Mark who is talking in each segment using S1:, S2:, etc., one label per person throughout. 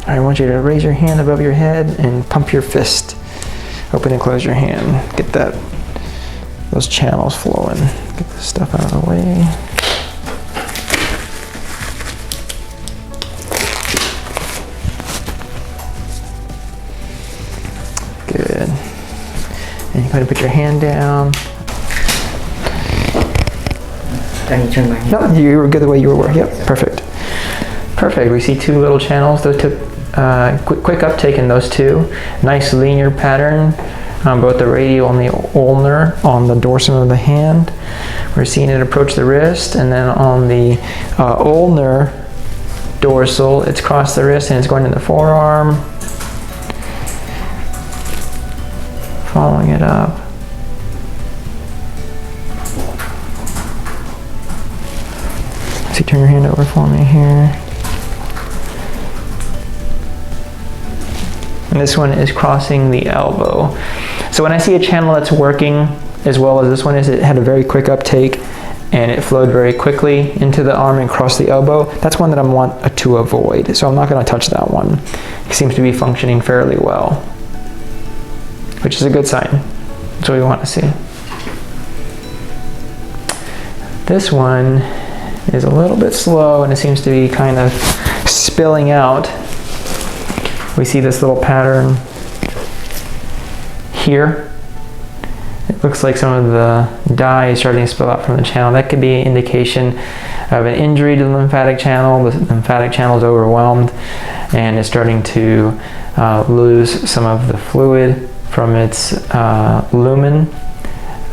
S1: I want you to raise your hand above your head and pump your fist. Open and close your hand. Get those channels flowing. Get this stuff out of the way. Good. And you go ahead and put your hand down.
S2: Can you turn my hand?
S1: No, you were good the way you were. Yep, perfect. Perfect. We see two little channels. Those took quick uptake in those two. Nice linear pattern on both the radial and the ulnar on the dorsum of the hand. We're seeing it approach the wrist, and then on the ulnar dorsal, it's crossed the wrist and it's going to the forearm. Following it up. So turn your hand over for me here. And this one is crossing the elbow. So when I see a channel that's working as well as this one is, it had a very quick uptake and it flowed very quickly into the arm and across the elbow. That's one that I want to avoid. So I'm not going to touch that one. It seems to be functioning fairly well, which is a good sign. That's what we want to see. This one is a little bit slow and it seems to be kind of spilling out. We see this little pattern here. It looks like some of the dye is starting to spill out from the channel. That could be an indication of an injury to the lymphatic channel. The lymphatic channel is overwhelmed and is starting to lose some of the fluid from its lumen.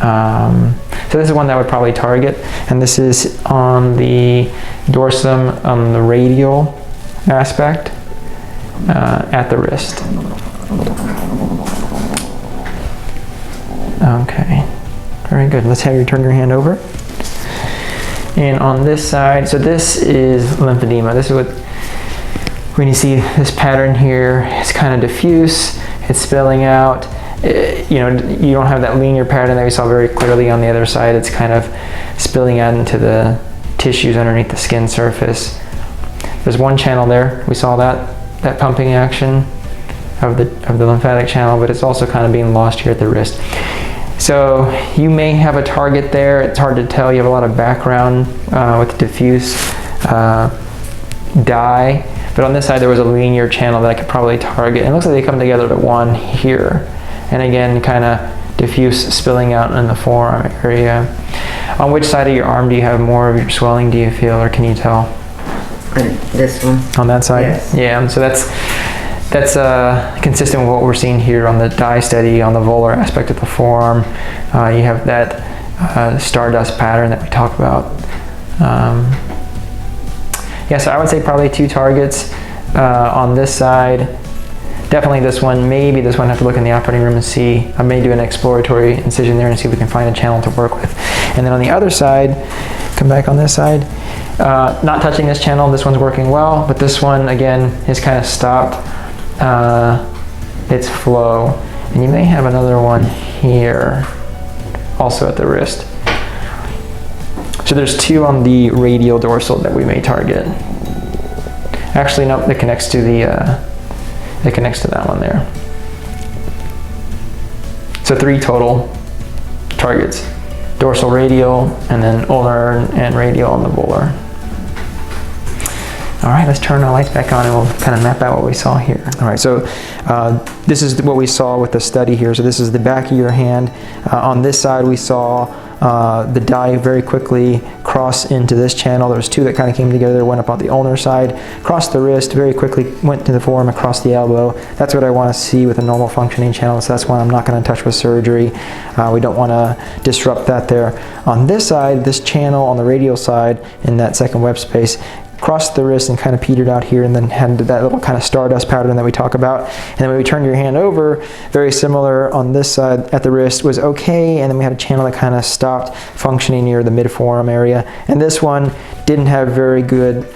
S1: So this is one that I would probably target, and this is on the dorsum on the radial aspect at the wrist. Okay, very good. Let's have you turn your hand over. And on this side, so this is lymphedema. This is what, when you see this pattern here, it's kind of diffuse, it's spilling out. You know, you don't have that linear pattern that we saw very clearly on the other side. It's kind of spilling out into the tissues underneath the skin surface. There's one channel there. We saw that pumping action of the lymphatic channel, but it's also kind of being lost here at the wrist. So you may have a target there. It's hard to tell. You have a lot of background with diffuse dye, but on this side there was a linear channel that I could probably target. And it looks like they come together to one here. And again, kind of diffuse spilling out in the forearm area. On which side of your arm do you have more of your swelling, do you feel, or can you tell?
S2: This one.
S1: On that side?
S2: Yes.
S1: Yeah, so that's consistent with what we're seeing here on the dye study on the volar aspect of the forearm. You have that stardust pattern that we talked about. Yeah, so I would say probably two targets on this side. Definitely this one, maybe this one. I have to look in the operating room and see. I may do an exploratory incision there and see if we can find a channel to work with. And then on the other side, come back on this side, not touching this channel. This one's working well, but this one again has kind of stopped its flow. And you may have another one here, also at the wrist. So there's two on the radial dorsal that we may target. Actually, no, that connects to the it connects to that one there. So 3 total targets: dorsal, radial, and then ulnar and radial on the volar. All right, let's turn our lights back on and we'll kind of map out what we saw here. All right, so this is what we saw with the study here. So this is the back of your hand. On this side, we saw the dye very quickly cross into this channel. There was 2 that kind of came together, went up on the ulnar side, crossed the wrist, very quickly went to the forearm, across the elbow. That's what I want to see with a normal functioning channel, so that's one I'm not going to touch with surgery. We don't want to disrupt that there. On this side, this channel on the radial side, in that second web space, crossed the wrist and kind of petered out here, and then had that little kind of stardust pattern that we talk about. And then when we turned your hand over, very similar on this side at the wrist was okay, and then we had a channel that kind of stopped functioning near the mid forearm area. And this one didn't have very good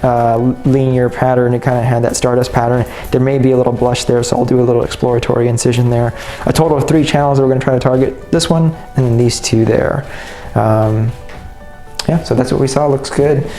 S1: linear pattern. It kind of had that stardust pattern. There may be a little blush there, so I'll do a little exploratory incision there. A total of 3 channels that we're going to try to target: this one and then these 2 there. Yeah, so that's what we saw. Looks good.